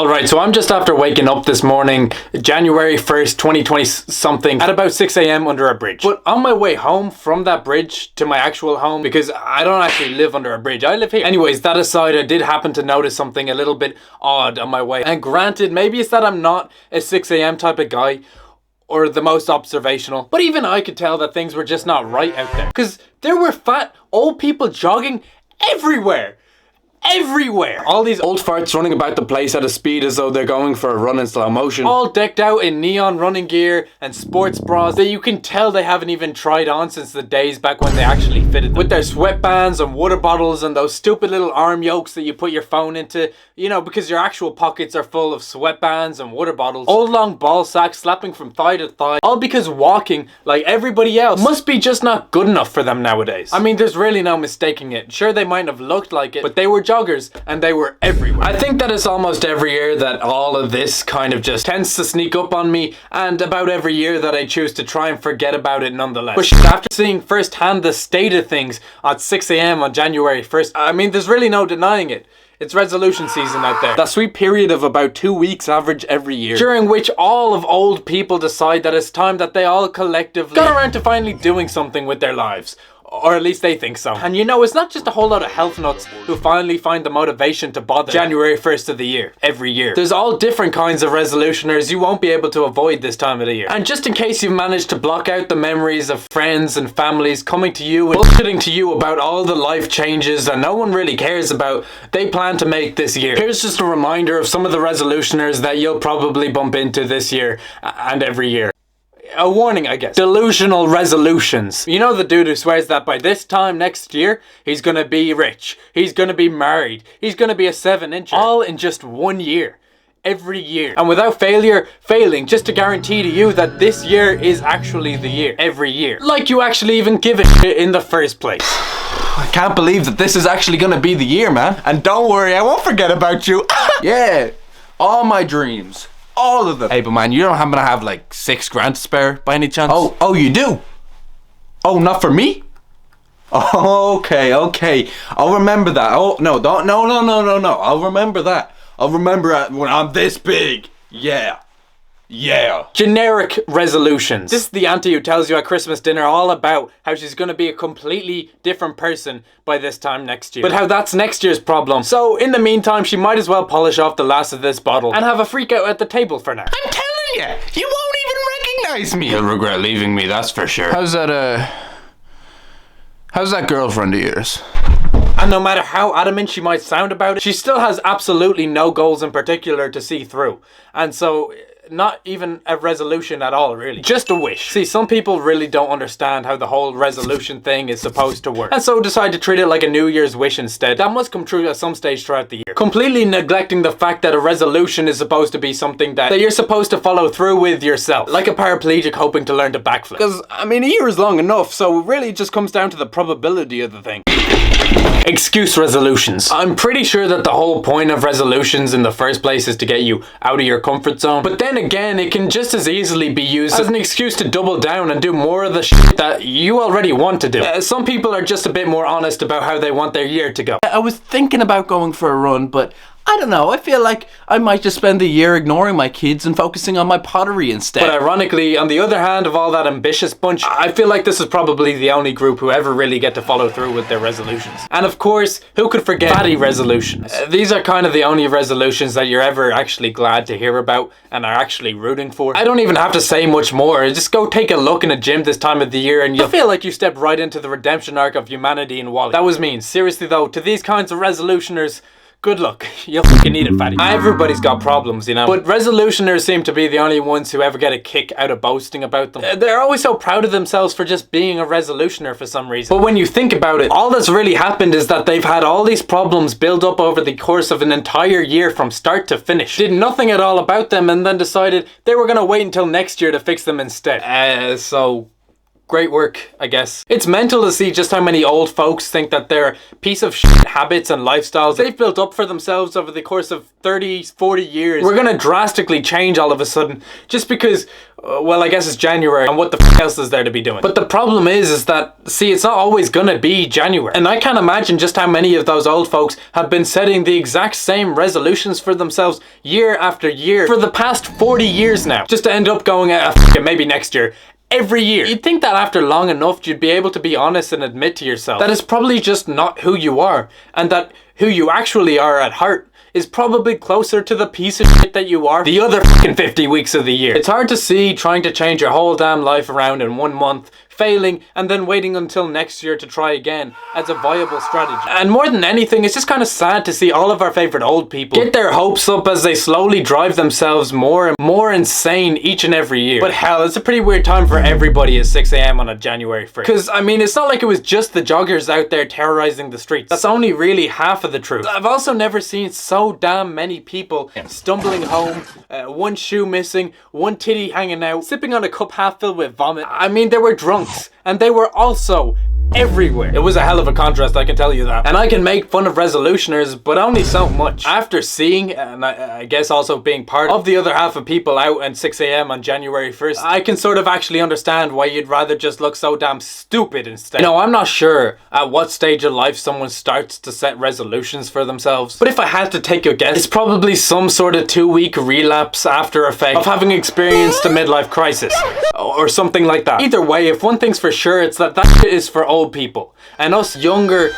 Alright, so I'm just after waking up this morning, January 1st, 2020 something, at about 6 a.m. under a bridge. But on my way home from that bridge to my actual home, because I don't actually live under a bridge, I live here. Anyways, that aside, I did happen to notice something a little bit odd on my way. And granted, maybe it's that I'm not a 6 a.m. type of guy, or the most observational, but even I could tell that things were just not right out there. Because there were fat old people jogging everywhere. Everywhere! All these old farts running about the place at a speed as though they're going for a run in slow motion. All decked out in neon running gear and sports bras that you can tell they haven't even tried on since the days back when they actually fitted them. With their sweatbands and water bottles and those stupid little arm yokes that you put your phone into, you know, because your actual pockets are full of sweatbands and water bottles. Old long ball sacks slapping from thigh to thigh. All because walking, like everybody else, must be just not good enough for them nowadays. I mean, there's really no mistaking it. Sure, they might have looked like it, but they were joggers, and they were everywhere. I think that it's almost every year that all of this kind of just tends to sneak up on me, and about every year that I choose to try and forget about it nonetheless. But after seeing firsthand the state of things at 6 a.m. on January 1st, I mean, there's really no denying it. It's resolution season out there. That sweet period of about 2 weeks average every year, during which all of old people decide that it's time that they all collectively got around to finally doing something with their lives. Or at least they think so. And you know, it's not just a whole lot of health nuts who finally find the motivation to bother January 1st of the year, every year. There's all different kinds of resolutioners you won't be able to avoid this time of the year. And just in case you've managed to block out the memories of friends and families coming to you and bullshitting to you about all the life changes that no one really cares about they plan to make this year, here's just a reminder of some of the resolutioners that you'll probably bump into this year and every year. A warning, I guess. Delusional resolutions. You know the dude who swears that by this time next year, he's gonna be rich, he's gonna be married, he's gonna be a 7-incher. All in just 1 year. Every year. And without failing, just to guarantee to you that this year is actually the year. Every year. Like you actually even give a shit in the first place. I can't believe that this is actually gonna be the year, man. And don't worry, I won't forget about you. Yeah, all my dreams. All of them. Hey, but man, you don't happen to have like 6 grand to spare by any chance? Oh, you do? Oh, not for me? Okay. I'll remember that. Oh, no. I'll remember that. I'll remember it when I'm this big. Yeah. Generic resolutions. This is the auntie who tells you at Christmas dinner all about how she's going to be a completely different person by this time next year. But how that's next year's problem. So in the meantime, she might as well polish off the last of this bottle and have a freak out at the table for now. I'm telling you, you won't even recognize me. You'll regret leaving me, that's for sure. How's that girlfriend of yours? And no matter how adamant she might sound about it, she still has absolutely no goals in particular to see through. And so, not even a resolution at all, really. Just a wish. See, some people really don't understand how the whole resolution thing is supposed to work, and so decide to treat it like a New Year's wish instead. That must come true at some stage throughout the year. Completely neglecting the fact that a resolution is supposed to be something that you're supposed to follow through with yourself. Like a paraplegic hoping to learn to backflip. Because, I mean, a year is long enough, so it really just comes down to the probability of the thing. Excuse resolutions. I'm pretty sure that the whole point of resolutions in the first place is to get you out of your comfort zone. But then again, it can just as easily be used as an excuse to double down and do more of the shit that you already want to do. Some people are just a bit more honest about how they want their year to go. I was thinking about going for a run, but I don't know, I feel like I might just spend the year ignoring my kids and focusing on my pottery instead. But ironically, on the other hand of all that ambitious bunch, I feel like this is probably the only group who ever really get to follow through with their resolutions. And of course, who could forget fatty resolutions? These are kind of the only resolutions that you're ever actually glad to hear about and are actually rooting for. I don't even have to say much more. Just go take a look in a gym this time of the year and you'll feel like you stepped right into the redemption arc of humanity in WALL-E. That was mean. Seriously though, to these kinds of resolutioners, good luck. You'll fucking need it, fatty. Everybody's got problems, you know. But resolutioners seem to be the only ones who ever get a kick out of boasting about them. They're always so proud of themselves for just being a resolutioner for some reason. But when you think about it, all that's really happened is that they've had all these problems build up over the course of an entire year from start to finish. Did nothing at all about them and then decided they were gonna wait until next year to fix them instead. So great work, I guess. It's mental to see just how many old folks think that their piece of shit habits and lifestyles they've built up for themselves over the course of 30, 40 years, we're gonna drastically change all of a sudden just because, well, I guess it's January and what the f else is there to be doing? But the problem is that, see, it's not always gonna be January. And I can't imagine just how many of those old folks have been setting the exact same resolutions for themselves year after year for the past 40 years now, just to end up going at maybe next year. Every year. You'd think that after long enough you'd be able to be honest and admit to yourself that it's probably just not who you are, and that who you actually are at heart is probably closer to the piece of shit that you are the other fucking 50 weeks of the year. It's hard to see trying to change your whole damn life around in 1 month, failing, and then waiting until next year to try again as a viable strategy. And more than anything, it's just kind of sad to see all of our favorite old people get their hopes up as they slowly drive themselves more and more insane each and every year. But hell, it's a pretty weird time for everybody at 6 a.m. on a January 1st. Because, I mean, it's not like it was just the joggers out there terrorizing the streets. That's only really half of the truth. I've also never seen so damn many people stumbling home, one shoe missing, one titty hanging out, sipping on a cup half filled with vomit. I mean, they were drunks. And they were also everywhere. It was a hell of a contrast, I can tell you that. And I can make fun of resolutioners, but only so much. After seeing, and I guess also being part of the other half of people out at 6 a.m. on January 1st, I can sort of actually understand why you'd rather just look so damn stupid instead. You know, I'm not sure at what stage of life someone starts to set resolutions for themselves, but if I had to take a guess, it's probably some sort of 2-week relapse after effect of having experienced a midlife crisis, or something like that. Either way, if one thing's for sure, it's that shit is for old people. And us younger,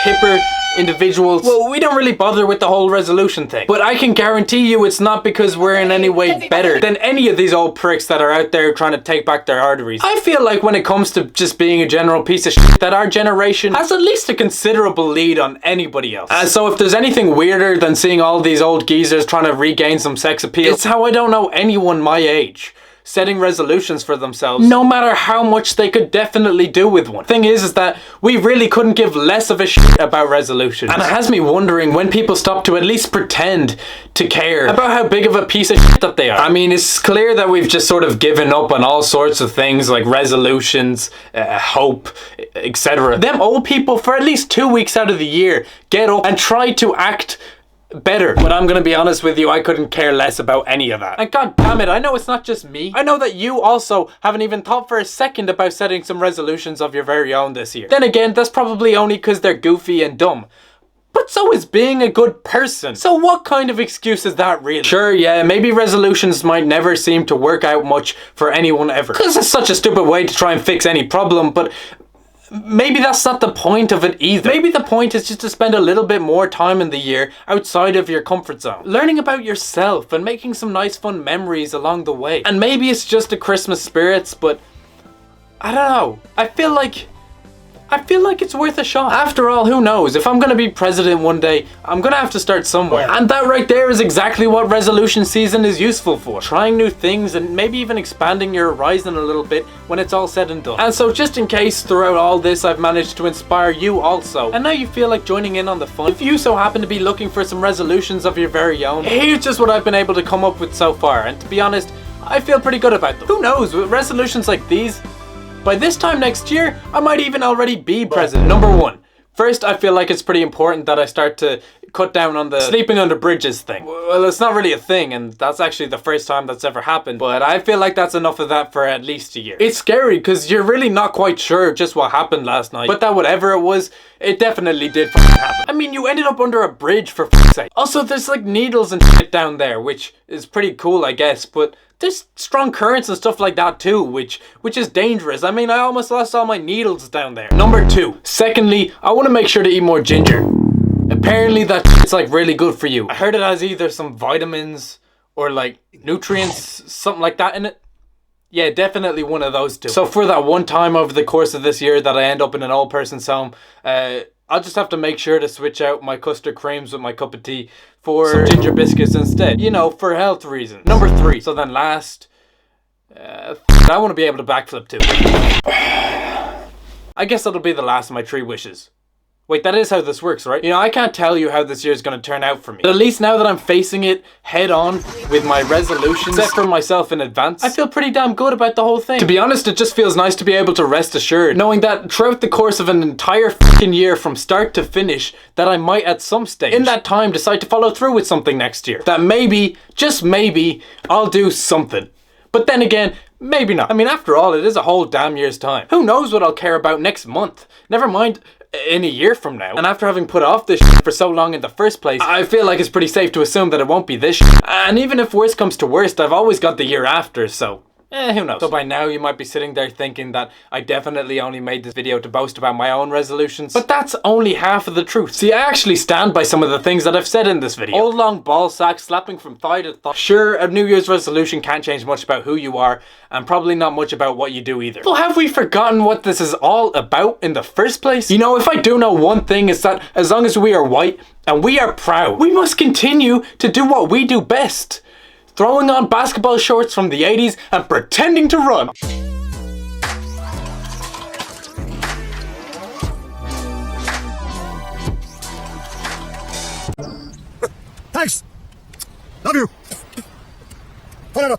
hipper individuals, well, we don't really bother with the whole resolution thing. But I can guarantee you it's not because we're in any way better than any of these old pricks that are out there trying to take back their arteries. I feel like when it comes to just being a general piece of shit, that our generation has at least a considerable lead on anybody else. And so if there's anything weirder than seeing all these old geezers trying to regain some sex appeal, it's how I don't know anyone my age setting resolutions for themselves, no matter how much they could definitely do with one. Thing is that we really couldn't give less of a shit about resolutions. And it has me wondering when people stop to at least pretend to care about how big of a piece of shit that they are. I mean, it's clear that we've just sort of given up on all sorts of things like resolutions, hope, etc. Them old people, for at least 2 weeks out of the year, get up and try to act better. But I'm gonna be honest with you, I couldn't care less about any of that. And god damn it, I know it's not just me. I know that you also haven't even thought for a second about setting some resolutions of your very own this year. Then again, that's probably only because they're goofy and dumb. But so is being a good person. So what kind of excuse is that really? Sure, yeah, maybe resolutions might never seem to work out much for anyone ever, because it's such a stupid way to try and fix any problem, but maybe that's not the point of it either. Maybe the point is just to spend a little bit more time in the year outside of your comfort zone, learning about yourself and making some nice fun memories along the way. And maybe it's just the Christmas spirits, but I don't know. I feel like it's worth a shot. After all, who knows? If I'm gonna be president one day, I'm gonna have to start somewhere. And that right there is exactly what resolution season is useful for. Trying new things and maybe even expanding your horizon a little bit when it's all said and done. And so just in case throughout all this I've managed to inspire you also, and now you feel like joining in on the fun, if you so happen to be looking for some resolutions of your very own, here's just what I've been able to come up with so far. And to be honest, I feel pretty good about them. Who knows, with resolutions like these, by this time next year, I might even already be president. Number 1. First, I feel like it's pretty important that I start to cut down on the sleeping under bridges thing. Well, it's not really a thing, and that's actually the first time that's ever happened, but I feel like that's enough of that for at least a year. It's scary, because you're really not quite sure just what happened last night, but that whatever it was, it definitely did happen. I mean, you ended up under a bridge, for fuck's sake. Also, there's like needles and shit down there, which is pretty cool, I guess, but there's strong currents and stuff like that too, which is dangerous. I mean, I almost lost all my needles down there. Number 2. Secondly, I want to make sure to eat more ginger. Apparently that shit's like really good for you. I heard it has either some vitamins or like nutrients, something like that in it. Yeah, definitely one of those two. So for that one time over the course of this year that I end up in an old person's home, I'll just have to make sure to switch out my custard creams with my cup of tea for some ginger biscuits instead. You know, for health reasons. Number 3. So then last, I want to be able to backflip too. I guess that'll be the last of my 3 wishes. Wait, that is how this works, right? You know, I can't tell you how this year is going to turn out for me. But at least now that I'm facing it head on with my resolutions set for myself in advance, I feel pretty damn good about the whole thing. To be honest, it just feels nice to be able to rest assured, knowing that throughout the course of an entire fucking year from start to finish, that I might at some stage, in that time, decide to follow through with something next year. That maybe, just maybe, I'll do something. But then again, maybe not. I mean, after all, it is a whole damn year's time. Who knows what I'll care about next month? Never mind in a year from now. And after having put off this shit for so long in the first place, I feel like it's pretty safe to assume that it won't be this shit. And even if worst comes to worst, I've always got the year after, so who knows? So by now you might be sitting there thinking that I definitely only made this video to boast about my own resolutions. But that's only half of the truth. See, I actually stand by some of the things that I've said in this video. Old long ball sack slapping from thigh to thigh. Sure, a New Year's resolution can't change much about who you are, and probably not much about what you do either. But have we forgotten what this is all about in the first place? You know, if I do know one thing, it's that as long as we are white and we are proud, we must continue to do what we do best. Throwing on basketball shorts from the 80s and pretending to run. Thanks. Love you. Whatever.